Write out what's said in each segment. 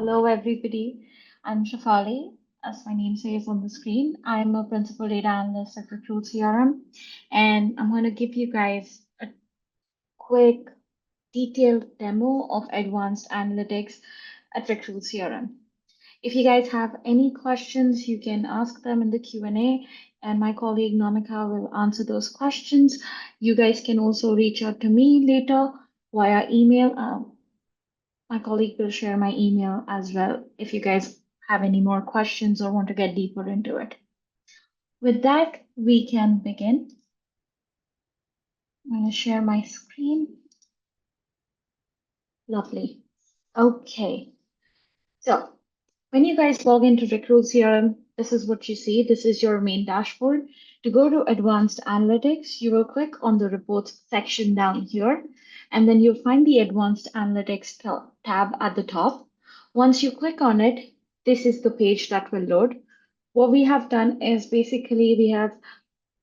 Hello, everybody. I'm Shafali, as my name says on the screen. I'm a principal data analyst at Recruit CRM, and I'm going to give you guys a quick, detailed demo of advanced analytics at Recruit CRM. If you guys have any questions, you can ask them in the Q&A, and my colleague Namika will answer those questions. You guys can also reach out to me later via email. My colleague will share my email as well if you guys have any more questions or want to get deeper into it. With that, we can begin. I'm going to share my screen. Lovely. Okay. So when you guys log into Recruit CRM, this is what you see. This is your main dashboard. To go to Advanced Analytics, you will click on the Reports section down here, and then you'll find the Advanced Analytics tab at the top. Once you click on it, this is the page that will load. What we have done is basically we have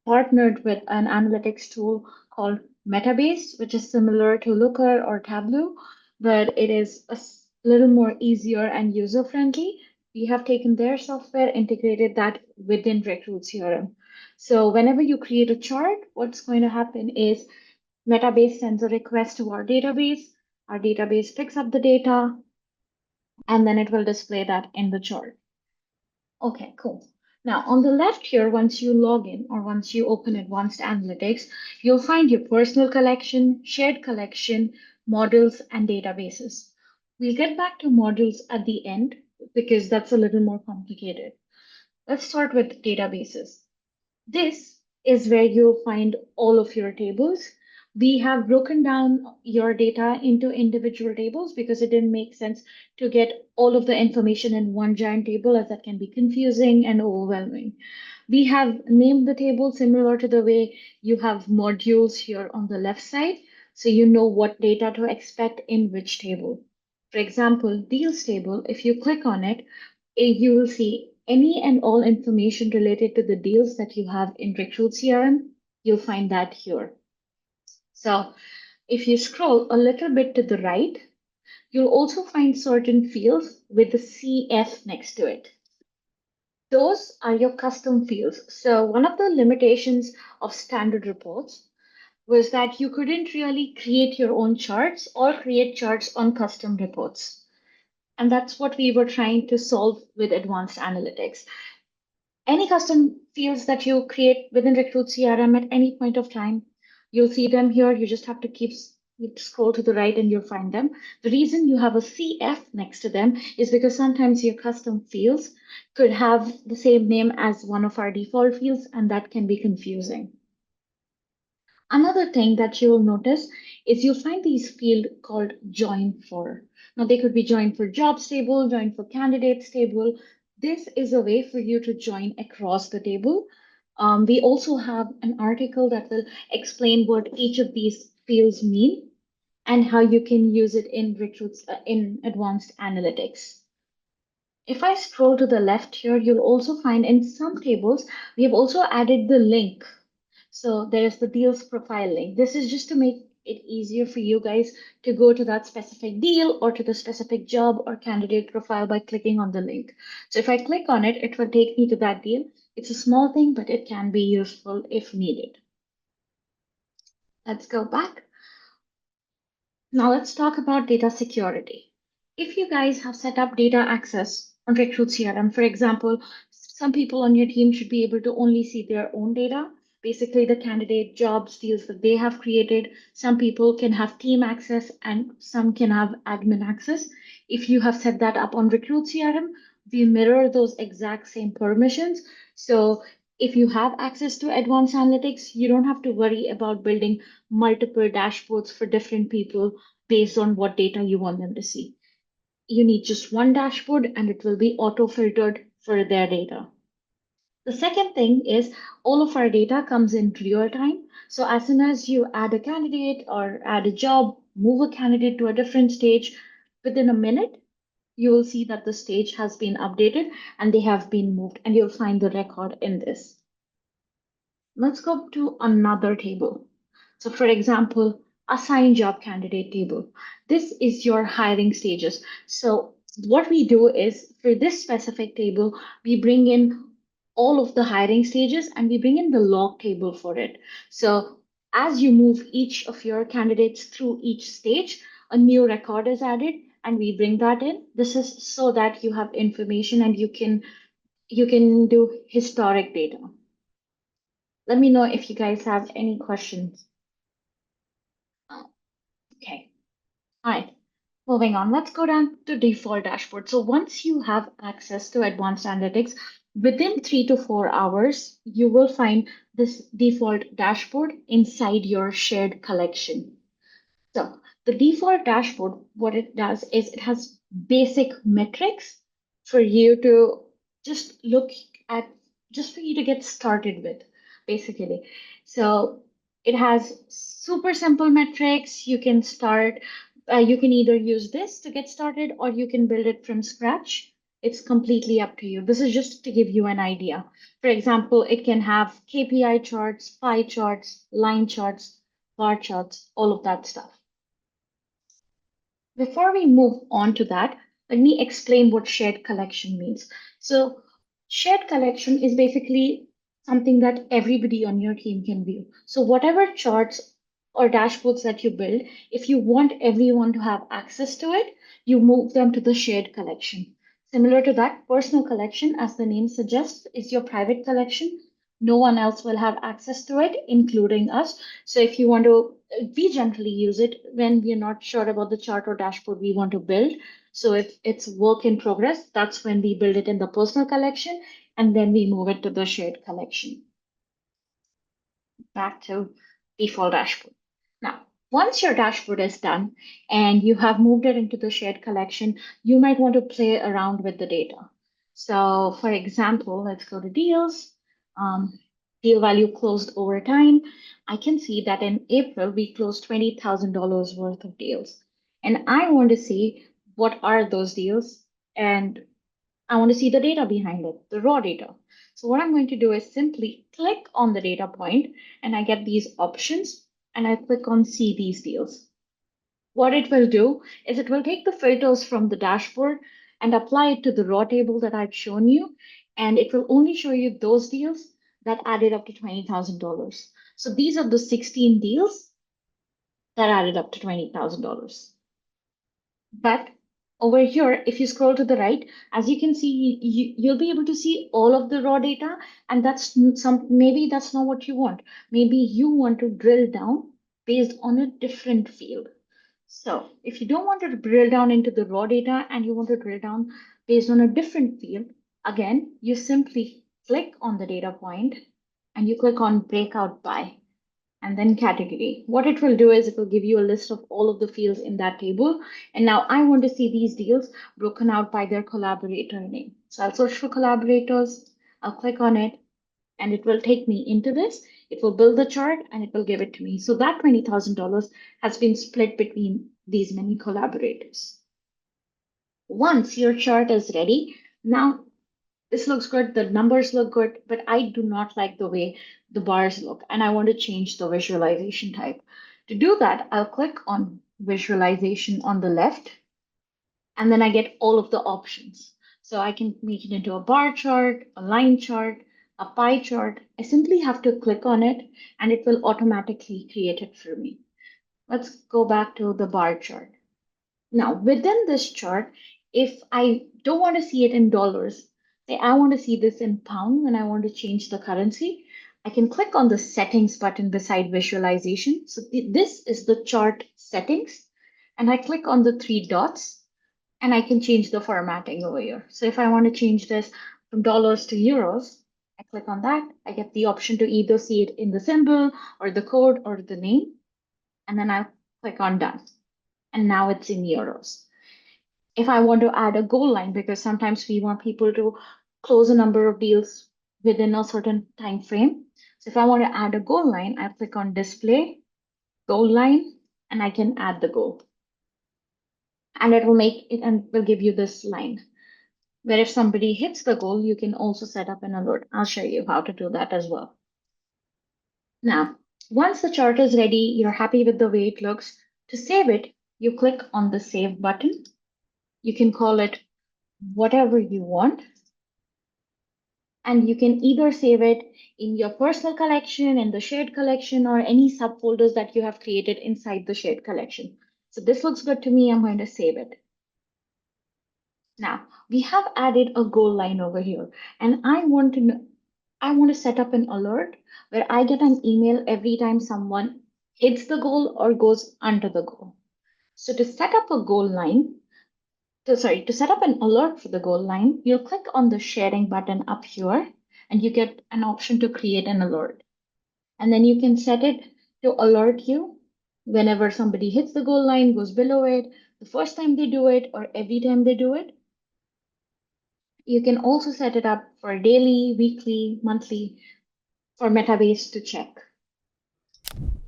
partnered with an analytics tool called Metabase, which is similar to Looker or Tableau, but it is a little more easier and user friendly. We have taken their software, integrated that within Recruit CRM. So whenever you create a chart, what's going to happen is Metabase sends a request to our database picks up the data, and then it will display that in the chart. Okay, cool. Now, on the left here, once you log in or once you open Advanced Analytics, you'll find your personal collection, shared collection, models, and databases. We'll get back to models at the end because that's a little more complicated. Let's start with databases. This is where you'll find all of your tables. We have broken down your data into individual tables because it didn't make sense to get all of the information in one giant table, as that can be confusing and overwhelming. We have named the table similar to the way you have modules here on the left side, so you know what data to expect in which table. For example, deals table, if you click on it, you will see any and all information related to the deals that you have in Recruit CRM. You'll find that here. So if you scroll a little bit to the right, you'll also find certain fields with the CF next to it. Those are your custom fields. So one of the limitations of standard reports was that you couldn't really create your own charts or create charts on custom reports. And that's what we were trying to solve with advanced analytics. Any custom fields that you create within Recruit CRM at any point of time, you'll see them here. You just have to you scroll to the right and you'll find them. The reason you have a CF next to them is because sometimes your custom fields could have the same name as one of our default fields, and that can be confusing. Another thing that you will notice is you'll find these fields called join for. Now they could be join for jobs table, join for candidates table. This is a way for you to join across the table. We also have an article that will explain what each of these fields mean and how you can use it in in advanced analytics. If I scroll to the left here, you'll also find in some tables, we have also added the link. So there's the deals profile link. This is just to make it easier for you guys to go to that specific deal or to the specific job or candidate profile by clicking on the link. So if I click on it, it will take me to that deal. It's a small thing, but it can be useful if needed. Let's go back. Now let's talk about data security. If you guys have set up data access on Recruit CRM, for example, some people on your team should be able to only see their own data, basically the candidate jobs deals that they have created. Some people can have team access and some can have admin access. If you have set that up on Recruit CRM, we mirror those exact same permissions. So if you have access to advanced analytics, you don't have to worry about building multiple dashboards for different people based on what data you want them to see. You need just one dashboard and it will be auto filtered for their data. The second thing is all of our data comes in real time. So as soon as you add a candidate or add a job, move a candidate to a different stage, within a minute, you will see that the stage has been updated and they have been moved, and you'll find the record in this. Let's go to another table. So for example, assign job candidate table. This is your hiring stages. So What we do is for this specific table, we bring in all of the hiring stages and we bring in the log table for it. So as you move each of your candidates through each stage, a new record is added and we bring that in. This is so that you have information and you can do historic data. Let me know if you guys have any questions. Okay. All right. Moving on, let's go down to default dashboard. So once you have access to advanced analytics, within 3 to 4 hours, you will find this default dashboard inside your shared collection. So the default dashboard, what it does is it has basic metrics for you to just look at, just for you to get started with, basically. So it has super simple metrics. You can start, you can either use this to get started or you can build it from scratch. It's completely up to you. This is just to give you an idea. For example, it can have KPI charts, pie charts, line charts, bar charts, all of that stuff. Before we move on to that, let me explain what shared collection means. So, shared collection is basically something that everybody on your team can view. So, whatever charts or dashboards that you build, if you want everyone to have access to it, you move them to the shared collection. Similar to that, personal collection, as the name suggests, is your private collection. No one else will have access to it, including us. So if you want to, we generally use it when we're not sure about the chart or dashboard we want to build. So if it's work in progress, that's when we build it in the personal collection and then we move it to the shared collection. Back to default dashboard. Now, once your dashboard is done and you have moved it into the shared collection, you might want to play around with the data. So, for example, let's go to deals, um, deal value closed over time. I can see that in April, we closed $20,000 worth of deals. And I want to see what are those deals and I want to see the data behind it, the raw data. So what I'm going to do is simply click on the data point and I get these options and I click on see these deals. What it will do is it will take the filters from the dashboard and apply it to the raw table that I've shown you. And it will only show you those deals that added up to $20,000. So these are the 16 deals that added up to $20,000. But over here, if you scroll to the right, as you can see, you'll be able to see all of the raw data, and maybe that's not what you want. Maybe you want to drill down based on a different field. So if you don't want to drill down into the raw data and you want to drill down based on a different field, again, you simply click on the data point and you click on breakout by and then category. What it will do is it will give you a list of all of the fields in that table. And now I want to see these deals broken out by their collaborator name. So I'll search for collaborators, I'll click on it, and it will take me into this. It will build the chart and it will give it to me. So that $20,000 has been split between these many collaborators. Once your chart is ready, now this looks good, the numbers look good, but I do not like the way the bars look, and I want to change the visualization type. To do that, I'll click on visualization on the left, and then I get all of the options. So I can make it into a bar chart, a line chart, a pie chart. I simply have to click on it, and it will automatically create it for me. Let's go back to the bar chart. Now, within this chart, if I don't want to see it in dollars, say I want to see this in pound and I want to change the currency, I can click on the settings button beside visualization. So this is the chart settings. And I click on the three dots and I can change the formatting over here. So if I want to change this from dollars to euros, I click on that. I get the option to either see it in the symbol or the code or the name. And then I click on done. And now it's in euros. If I want to add a goal line, because sometimes we want people to close a number of deals within a certain time frame. So if I want to add a goal line, I click on display, goal line, and I can add the goal. And it will make it and will give you this line where if somebody hits the goal, you can also set up an alert. I'll show you how to do that as well. Now, once the chart is ready, you're happy with the way it looks. To save it, you click on the save button. You can call it whatever you want. And you can either save it in your personal collection, in the shared collection, or any subfolders that you have created inside the shared collection. So this looks good to me. I'm going to save it. Now we have added a goal line over here, and I want to set up an alert where I get an email every time someone hits the goal or goes under the goal. So to set up a goal line, to set up an alert for the goal line, you'll click on the sharing button up here and you get an option to create an alert. And then you can set it to alert you whenever somebody hits the goal line, goes below it, the first time they do it, or every time they do it. You can also set it up for daily, weekly, monthly for Metabase to check.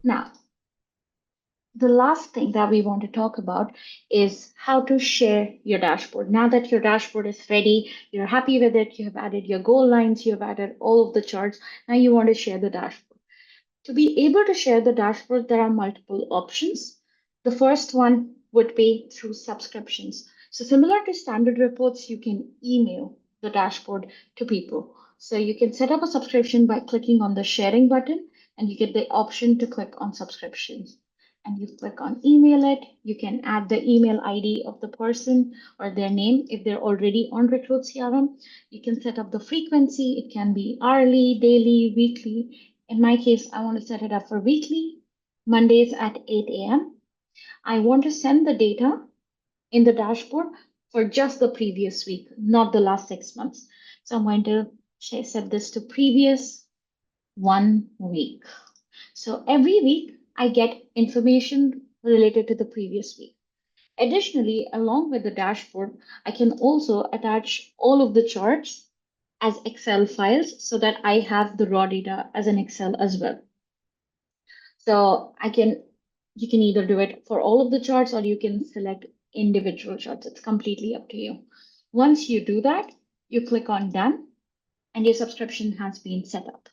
Now, the last thing that we want to talk about is how to share your dashboard. Now that your dashboard is ready, you're happy with it, you have added your goal lines, you have added all of the charts. Now you want to share the dashboard. To be able to share the dashboard, there are multiple options. The first one would be through subscriptions. So similar to standard reports, you can email the dashboard to people. So you can set up a subscription by clicking on the sharing button and you get the option to click on subscriptions. And you click on email it. You can add the email ID of the person or their name if they're already on Recruit CRM. You can set up the frequency. It can be hourly, daily, weekly. In my case, I want to set it up for weekly, Mondays at 8 a.m. I want to send the data in the dashboard for just the previous week, not the last 6 months. So I'm going to set this to previous 1 week. So every week I get information related to the previous week. Additionally, along with the dashboard, I can also attach all of the charts as Excel files so that I have the raw data as an Excel as well. So you can either do it for all of the charts or you can select individual charts. It's completely up to you. Once you do that, you click on done and your subscription has been set up.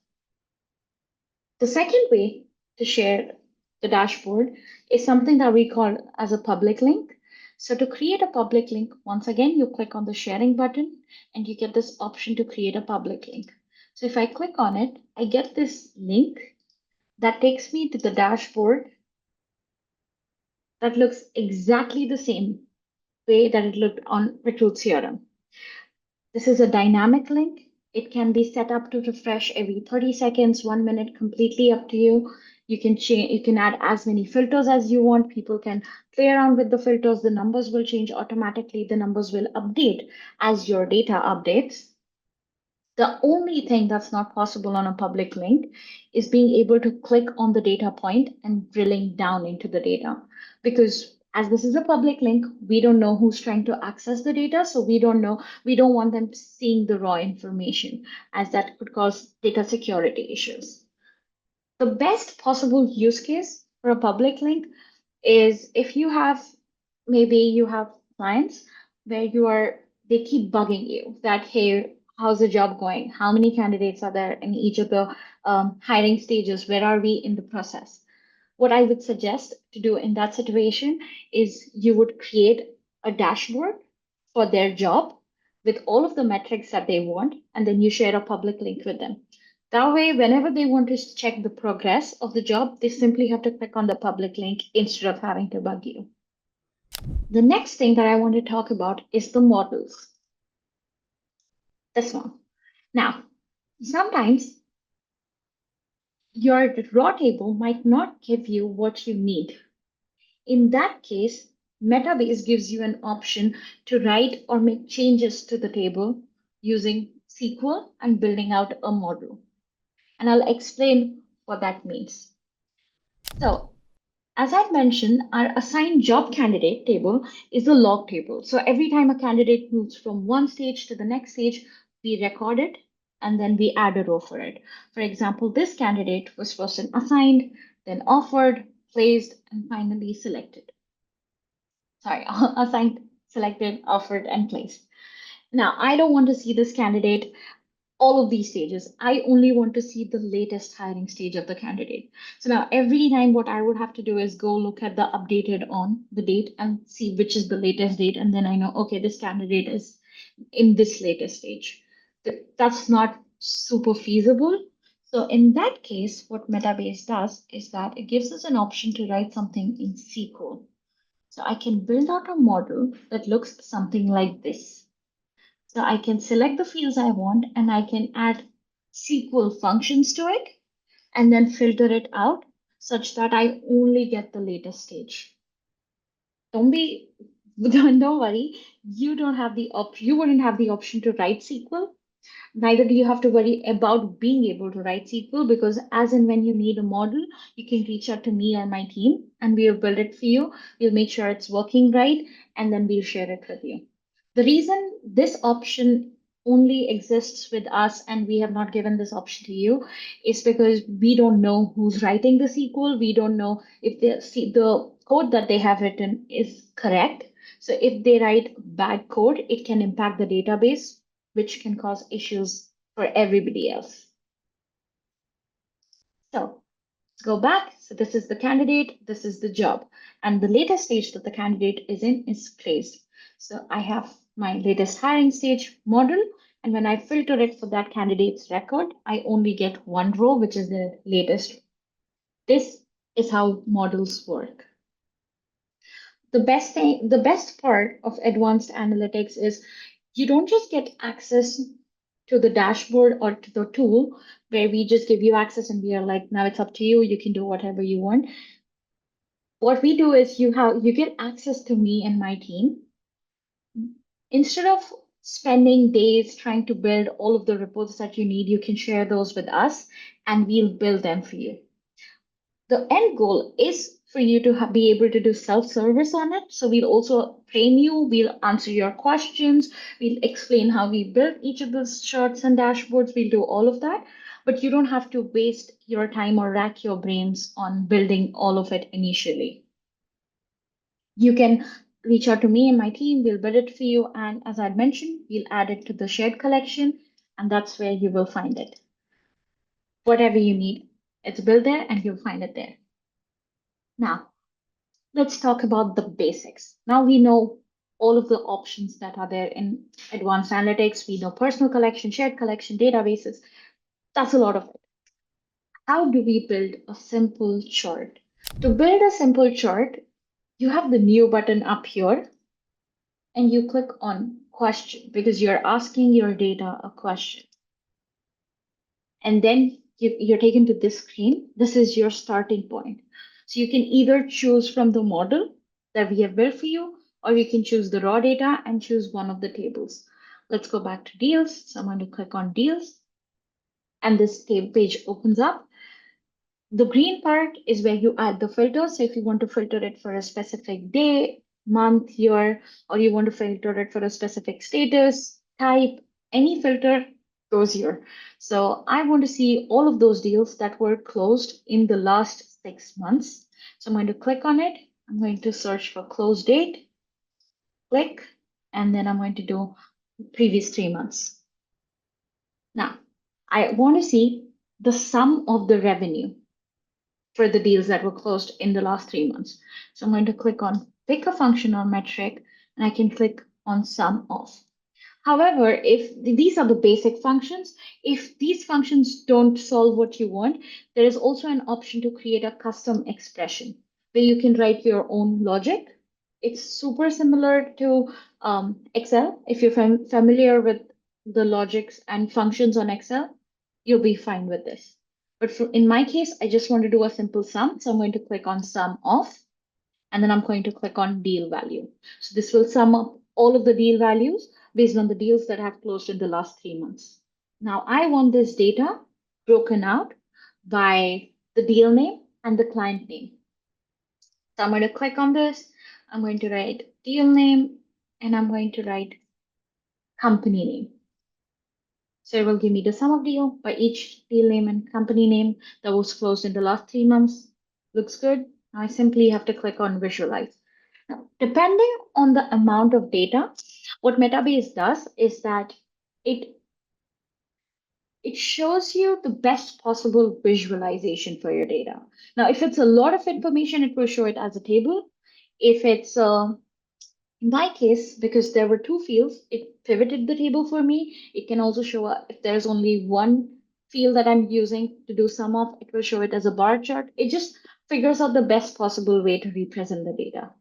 The second way to share the dashboard is something that we call as a public link. So to create a public link, once again, you click on the sharing button and you get this option to create a public link. So if I click on it, I get this link that takes me to the dashboard that looks exactly the same way that it looked on Recruit CRM. This is a dynamic link. It can be set up to refresh every 30 seconds, 1 minute, completely up to you. You can change, you can add as many filters as you want. People can play around with the filters. The numbers will change automatically. The numbers will update as your data updates. The only thing that's not possible on a public link is being able to click on the data point and drilling down into the data. Because as this is a public link, we don't know who's trying to access the data. So we don't want them seeing the raw information as that could cause data security issues. The best possible use case for a public link is if you have maybe you have clients where they keep bugging you that, hey, how's the job going? How many candidates are there in each of the hiring stages? Where are we in the process? What I would suggest to do in that situation is you would create a dashboard for their job with all of the metrics that they want, and then you share a public link with them. That way, whenever they want to check the progress of the job, they simply have to click on the public link instead of having to bug you. The next thing that I want to talk about is the models. This one. Now, sometimes your raw table might not give you what you need. In that case, Metabase gives you an option to write or make changes to the table using SQL and building out a model. And I'll explain what that means. So, as I mentioned, our assigned job candidate table is a log table. So every time a candidate moves from one stage to the next stage, we record it and then we add a row for it. For example, this candidate was first assigned, then offered, placed, and finally selected. Sorry, assigned, selected, offered, and placed. Now, I don't want to see this candidate all of these stages. I only want to see the latest hiring stage of the candidate. So now every time what I would have to do is go look at the updated on the date and see which is the latest date. And then I know, okay, this candidate is in this later stage. That's not super feasible. So in that case, what Metabase does is that it gives us an option to write something in SQL. So I can build out a model that looks something like this. So I can select the fields I want and I can add SQL functions to it and then filter it out such that I only get the latest stage. Don't be, don't worry. You don't have the you wouldn't have the option to write SQL. Neither do you have to worry about being able to write SQL because as and when you need a model, you can reach out to me or my team and we'll build it for you. We'll make sure it's working right and then we'll share it with you. The reason this option only exists with us and we have not given this option to you is because we don't know who's writing the SQL. We don't know if the code that they have written is correct. So if they write bad code, it can impact the database, which can cause issues for everybody else. So let's go back. So this is the candidate, this is the job. And the latest stage that the candidate is in is placed. So I have my latest hiring stage model. And when I filter it for that candidate's record, I only get one row, which is the latest. This is how models work. The best part of advanced analytics is you don't just get access to the dashboard or to the tool where we just give you access and we are like, now it's up to you, you can do whatever you want. What we do is you get access to me and my team. Instead of spending days trying to build all of the reports that you need, you can share those with us and we'll build them for you. The end goal is for you to be able to do self-service on it. So we'll also train you, we'll answer your questions, we'll explain how we built each of those charts and dashboards, we'll do all of that. But you don't have to waste your time or rack your brains on building all of it initially. You can reach out to me and my team, we'll build it for you. And as I mentioned, we'll add it to the shared collection, and that's where you will find it. Whatever you need, it's built there and you'll find it there. Now, let's talk about the basics. Now we know all of the options that are there in advanced analytics. We know personal collection, shared collection, databases. That's a lot of it. How do we build a simple chart? To build a simple chart, you have the new button up here and you click on question because you're asking your data a question. And then you're taken to this screen. This is your starting point. So you can either choose from the model that we have built for you, or you can choose the raw data and choose one of the tables. Let's go back to deals. So I'm going to click on deals, and this page opens up. The green part is where you add the filters. So if you want to filter it for a specific day, month, year, or you want to filter it for a specific status, type, any filter goes here. So I want to see all of those deals that were closed in the last 6 months. So I'm going to click on it. I'm going to search for close date, click, and then I'm going to do previous 3 months. Now, I want to see the sum of the revenue for the deals that were closed in the last 3 months. So I'm going to click on pick a function or metric, and I can click on sum of. However, if these are the basic functions, if these functions don't solve what you want, there is also an option to create a custom expression where you can write your own logic. It's super similar to Excel. If you're familiar with the logics and functions on Excel, you'll be fine with this. But in my case, I just want to do a simple sum. So I'm going to click on sum of, and then I'm going to click on deal value. So this will sum up all of the deal values based on the deals that have closed in the last 3 months. Now I want this data broken out by the deal name and the client name. So I'm going to click on this. I'm going to write deal name and I'm going to write company name. So it will give me the sum of deal by each deal name and company name that was closed in the last 3 months. Looks good. Now I simply have to click on visualize. Now, depending on the amount of data, what Metabase does is that it it shows you the best possible visualization for your data. Now, if it's a lot of information, it will show it as a table. If it's In my case, because there were two fields, it pivoted the table for me. It can also show up if there's only one field that I'm using to do sum of, it will show it as a bar chart. It just figures out the best possible way to represent the data.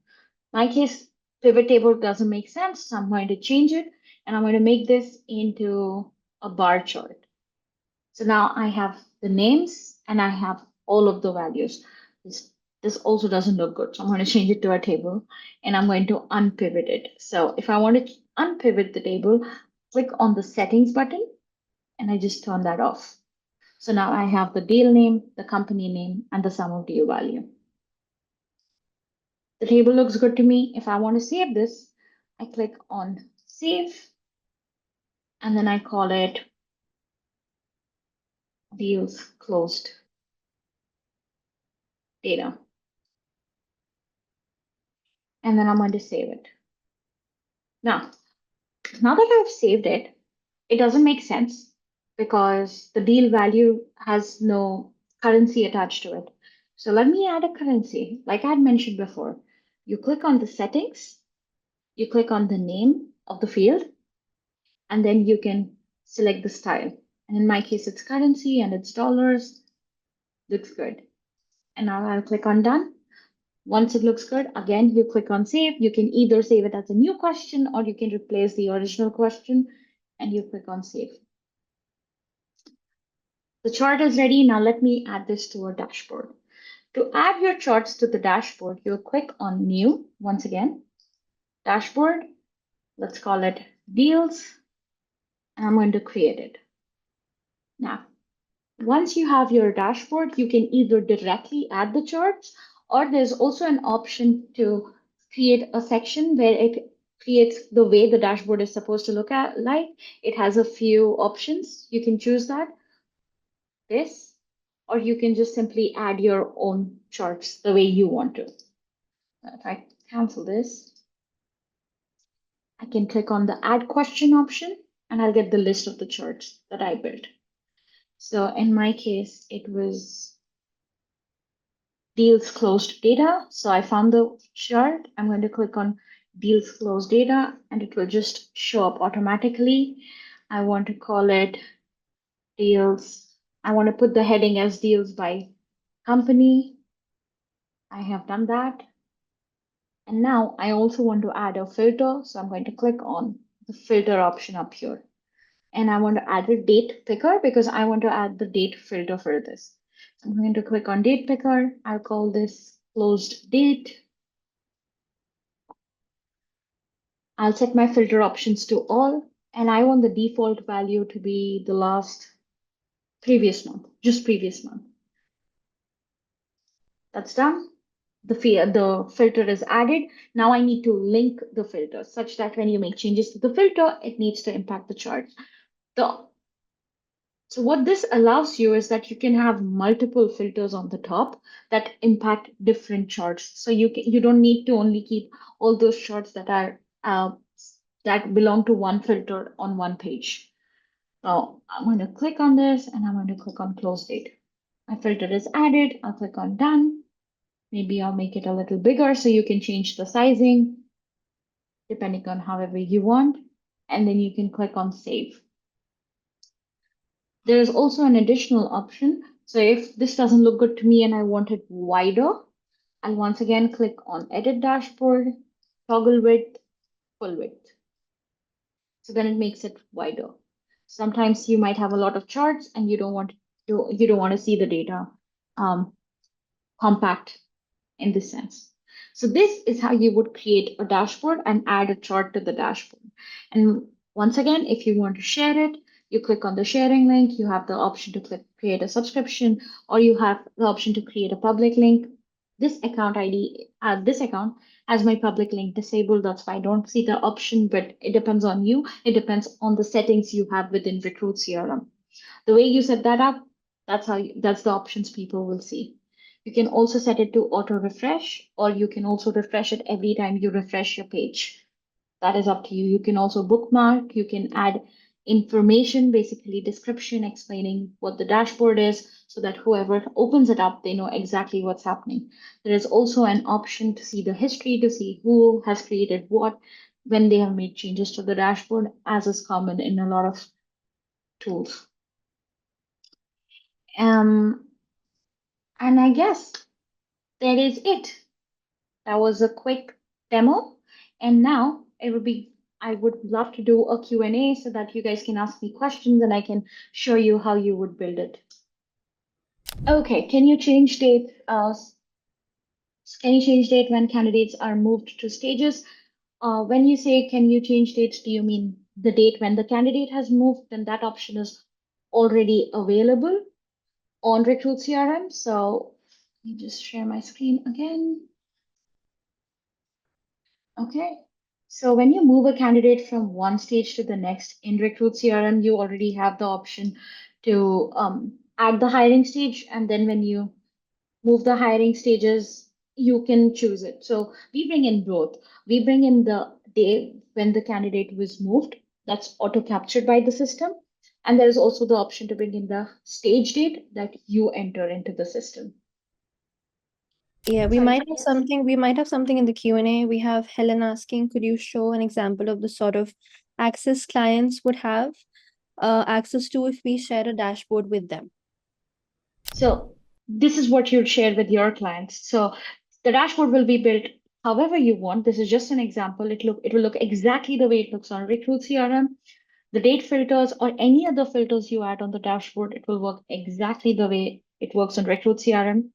In my case, pivot table doesn't make sense, so I'm going to change it and I'm going to make this into a bar chart. So now I have the names and I have all of the values. This also doesn't look good. So I'm going to change it to a table and I'm going to unpivot it. So if I want to unpivot the table, click on the settings button and I just turn that off. So now I have the deal name, the company name, and the sum of deal value. The table looks good to me. If I want to save this, I click on save and then I call it deals closed data. And then I'm going to save it. Now that I've saved it, it doesn't make sense because the deal value has no currency attached to it. So let me add a currency. Like I had mentioned before, you click on the settings, you click on the name of the field, and then you can select the style. And in my case, it's currency and it's dollars. Looks good. And now I'll click on done. Once it looks good, again, you click on save. You can either save it as a new question or you can replace the original question and you click on save. The chart is ready. Now let me add this to our dashboard. To add your charts to the dashboard, you'll click on new once again, dashboard. Let's call it deals, and I'm going to create it. Now, once you have your dashboard, you can either directly add the charts or there's also an option to create a section where it creates the way the dashboard is supposed to look at like. It has a few options. You can choose that. This, or you can just simply add your own charts the way you want to. If I cancel this, I can click on the add question option and I'll get the list of the charts that I built. So in my case, it was deals closed data. So I found the chart. I'm going to click on deals closed data and it will just show up automatically. I want to call it deals. I want to put the heading as deals by company. I have done that. And now I also want to add a filter. So I'm going to click on the filter option up here. And I want to add a date picker because I want to add the date filter for this. So I'm going to click on date picker. I'll call this closed date. I'll set my filter options to all. And I want the default value to be the last previous month, just previous month. That's done. The filter is added. Now I need to link the filter such that when you make changes to the filter, it needs to impact the chart. So what this allows you is that you can have multiple filters on the top that impact different charts. So you don't need to only keep all those charts that are that belong to one filter on one page. So I'm going to click on this and I'm going to click on close date. My filter is added. I'll click on done. Maybe I'll make it a little bigger so you can change the sizing depending on however you want. And then you can click on save. There's also an additional option. So if this doesn't look good to me and I want it wider, I'll once again click on edit dashboard, toggle width, full width. So then it makes it wider. Sometimes you might have a lot of charts and you don't want to see the data compact in this sense. So this is how you would create a dashboard and add a chart to the dashboard. And once again, if you want to share it, you click on the sharing link, you have the option to click create a subscription, or you have the option to create a public link. This account has my public link disabled. That's why I don't see the option, but it depends on you. It depends on the settings you have within Recruit CRM. The way you set that up, that's the options people will see. You can also set it to auto refresh, or you can also refresh it every time you refresh your page. That is up to you. You can also bookmark, you can add information, basically description explaining what the dashboard is, so that whoever opens it up, they know exactly what's happening. There is also an option to see the history, to see who has created what, when they have made changes to the dashboard, as is common in a lot of tools. Um, and I guess that is it. That was a quick demo. And now I would love to do a Q&A so that you guys can ask me questions and I can show you how you would build it. Okay, can you change date when candidates are moved to stages? When you say can you change dates, do you mean the date when the candidate has moved? Then that option is already available on Recruit CRM. So let me just share my screen again. Okay. So when you move a candidate from one stage to the next in Recruit CRM, you already have the option to add the hiring stage. And then when you move the hiring stages, you can choose it. So we bring in both. We bring in the day when the candidate was moved, that's auto captured by the system. And there's also the option to bring in the stage date that you enter into the system. Yeah, we Sorry. might have something. We might have something in the Q&A. We have Helen asking, could you show an example of the sort of access clients would have access to if we share a dashboard with them? So this is what you'd share with your clients. So the dashboard will be built however you want. This is just an example. It will look exactly the way it looks on Recruit CRM. The date filters or any other filters you add on the dashboard, it will work exactly the way it works on Recruit CRM.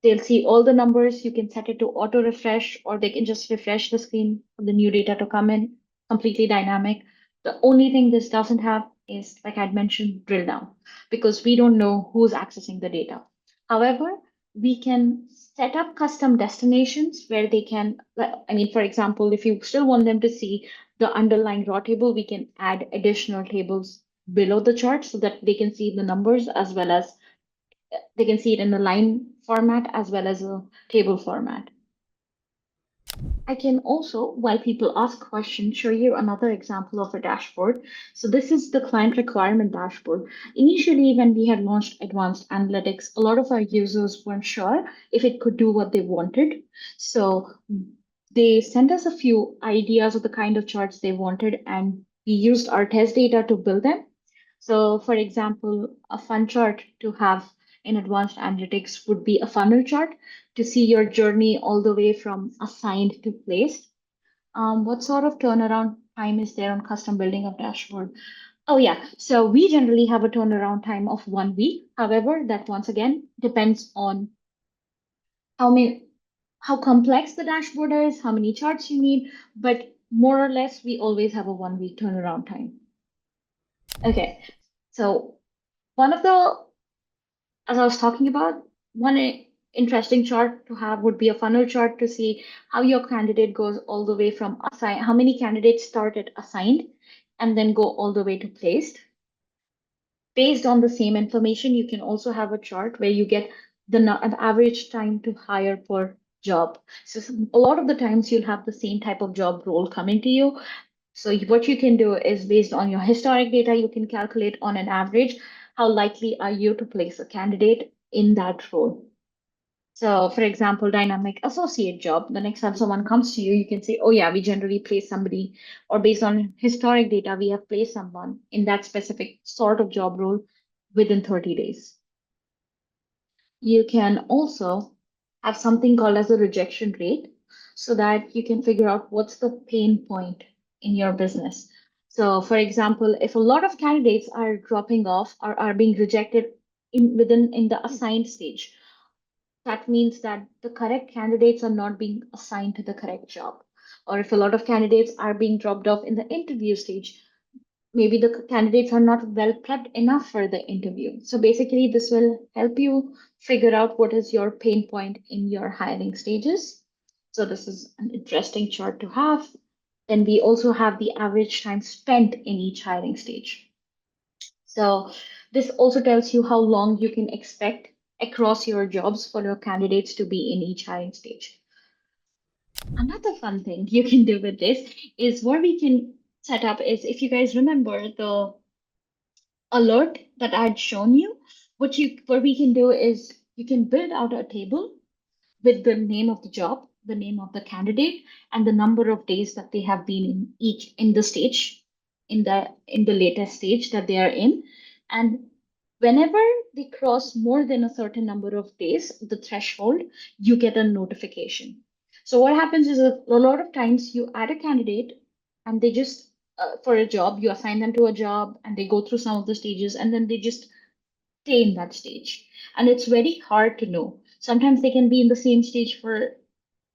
They'll see all the numbers. You can set it to auto refresh, or they can just refresh the screen for the new data to come in, completely dynamic. The only thing this doesn't have is, like I'd mentioned, drill down, because we don't know who's accessing the data. However, we can set up custom destinations where they can, I mean, for example, if you still want them to see the underlying raw table, we can add additional tables below the chart so that they can see the numbers as well as they can see it in the line format as well as a table format. I can also, while people ask questions, show you another example of a dashboard. So this is the client requirement dashboard. Initially, when we had launched advanced analytics, a lot of our users weren't sure if it could do what they wanted. So they sent us a few ideas of the kind of charts they wanted, and we used our test data to build them. So, for example, a fun chart to have in advanced analytics would be a funnel chart to see your journey all the way from assigned to placed. What sort of turnaround time is there on custom building of dashboard? Oh, yeah. So we generally have a turnaround time of 1 week. However, that once again depends on how many, how complex the dashboard is, how many charts you need, but more or less, we always have a 1 week turnaround time. Okay. So one of the as I was talking about, interesting chart to have would be a funnel chart to see how your candidate goes all the way from assigned, how many candidates start at assigned and then go all the way to placed. Based on the same information, you can also have a chart where you get an average time to hire per job. So a lot of the times you'll have the same type of job role coming to you. So what you can do is based on your historic data, you can calculate on an average how likely are you to place a candidate in that role. So, for example, dynamic associate job, the next time someone comes to you, you can say, oh, yeah, we generally place somebody, or based on historic data, we have placed someone in that specific sort of job role within 30 days. You can also have something called as a rejection rate so that you can figure out what's the pain point in your business. So, for example, if a lot of candidates are dropping off or are being rejected in the assigned stage, that means that the correct candidates are not being assigned to the correct job. Or if a lot of candidates are being dropped off in the interview stage, maybe the candidates are not well prepped enough for the interview. So basically, this will help you figure out what is your pain point in your hiring stages. So this is an interesting chart to have. Then we also have the average time spent in each hiring stage. So this also tells you how long you can expect across your jobs for your candidates to be in each hiring stage. Another fun thing you can do with this is where we can setup is, if you guys remember the alert that I had shown you, what we can do is you can build out a table with the name of the job, the name of the candidate, and the number of days that they have been in each in the stage, in the latest stage that they are in. And whenever they cross more than a certain number of days, the threshold, you get a notification. So what happens is a lot of times you add a candidate and they just for a job, you assign them to a job and they go through some of the stages and then they just stay in that stage. And it's very hard to know. Sometimes they can be in the same stage for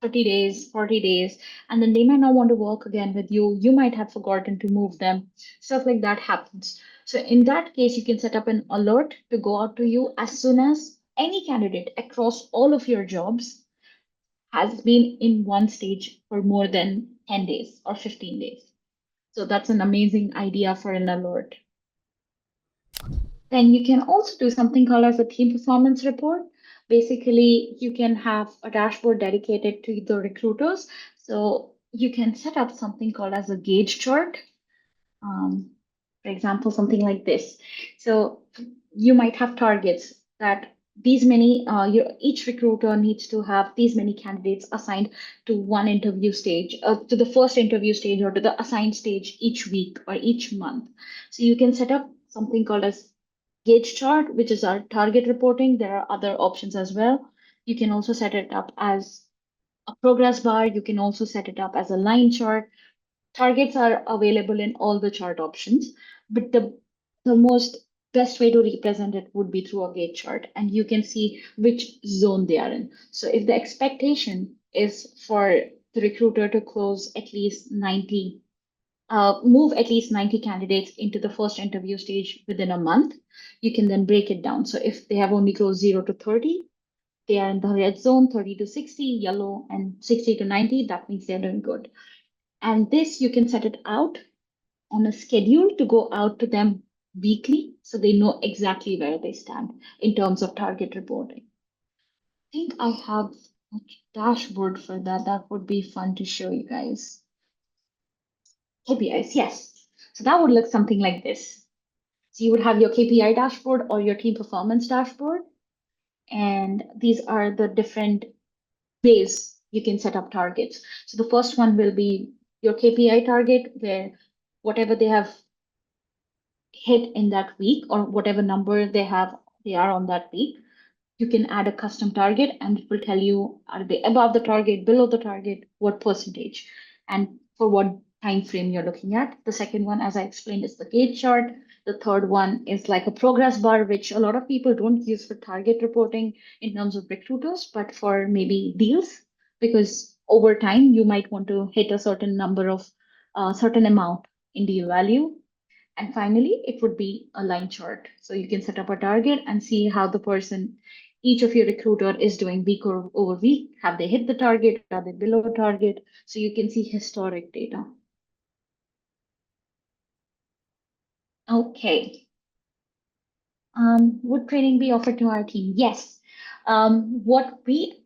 30 days, 40 days, and then they might not want to work again with you. You might have forgotten to move them. Stuff like that happens. So, in that case, you can set up an alert to go out to you as soon as any candidate across all of your jobs has been in one stage for more than 10 days or 15 days. So, that's an amazing idea for an alert. Then you can also do something called as a team performance report. Basically, you can have a dashboard dedicated to the recruiters. So you can set up something called as a gauge chart. Um, for example, something like this. So you might have targets that these many, each recruiter needs to have these many candidates assigned to one interview stage, to the first interview stage or to the assigned stage each week or each month. So you can set up something called as gauge chart, which is our target reporting. There are other options as well. You can also set it up as a progress bar. You can also set it up as a line chart. Targets are available in all the chart options, but the most best way to represent it would be through a gauge chart, and you can see which zone they are in. So if the expectation is for the recruiter to close at least 90 move at least 90 candidates into the first interview stage within a month, you can then break it down. So if they have only closed 0 to 30, they are in the red zone, 30 to 60, yellow, and 60 to 90. That means they're doing good. And this, you can set it out on a schedule to go out to them weekly so they know exactly where they stand in terms of target reporting. I think I have a dashboard for that. That would be fun to show you guys. KPIs, yes. So that would look something like this. So you would have your KPI dashboard or your team performance dashboard. And these are the different ways you can set up targets. So the first one will be your KPI target, where whatever they have hit in that week or whatever number they are on that week, you can add a custom target and it will tell you are they above the target, below the target, what percentage, and for what time frame you're looking at. The second one, as I explained, is the gauge chart. The third one is like a progress bar, which a lot of people don't use for target reporting in terms of recruiters, but for maybe deals, because over time you might want to hit a certain number of certain amount in deal value. And finally, it would be a line chart. So you can set up a target and see how the person, each of your recruiter is doing week over week. Have they hit the target? Are they below target? So you can see historic data. Okay. Would training be offered to our team? Yes. What we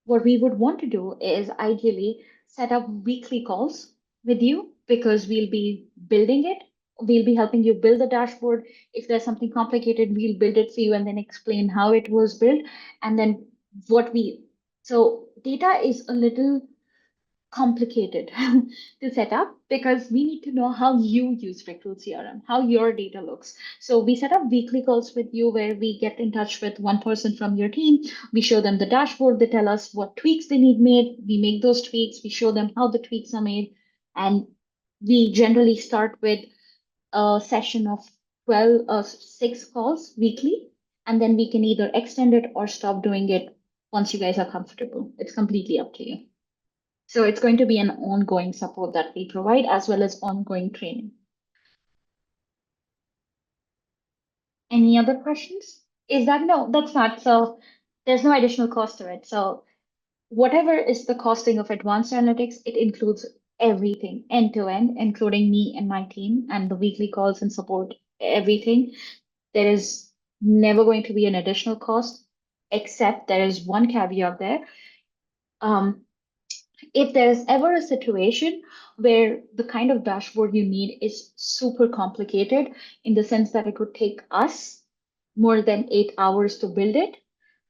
would want to do is ideally set up weekly calls with you because we'll be building it. We'll be helping you build the dashboard. If there's something complicated, we'll build it for you and then explain how it was built. And then what we, so data is a little complicated to set up because we need to know how you use Recruit CRM, how your data looks. So we set up weekly calls with you where we get in touch with one person from your team. We show them the dashboard. They tell us what tweaks they need made. We make those tweaks. We show them how the tweaks are made. And we generally start with a session of 12 or 6 calls weekly. And then we can either extend it or stop doing it once you guys are comfortable. It's completely up to you. So it's going to be an ongoing support that we provide as well as ongoing training. Any other questions? Is that no, that's not. So there's no additional cost to it. So whatever is the costing of advanced analytics, it includes everything end to end, including me and my team and the weekly calls and support, everything. There is never going to be an additional cost, except there is one caveat there. Um, If there's ever a situation where the kind of dashboard you need is super complicated in the sense that it would take us more than 8 hours to build it,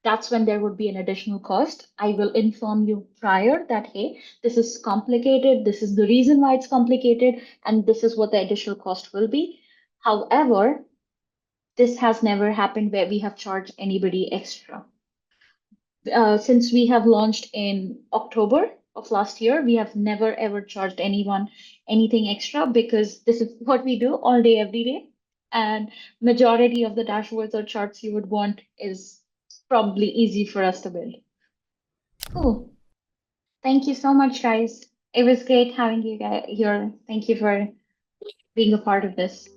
that's when there would be an additional cost. I will inform you prior that, hey, this is complicated, this is the reason why it's complicated, and this is what the additional cost will be. However, this has never happened where we have charged anybody extra. Since we have launched in October of last year, we have never ever charged anyone anything extra because this is what we do all day, every day. And majority of the dashboards or charts you would want is probably easy for us to build. Cool. Thank you so much, guys. It was great having you guys here. Thank you for being a part of this.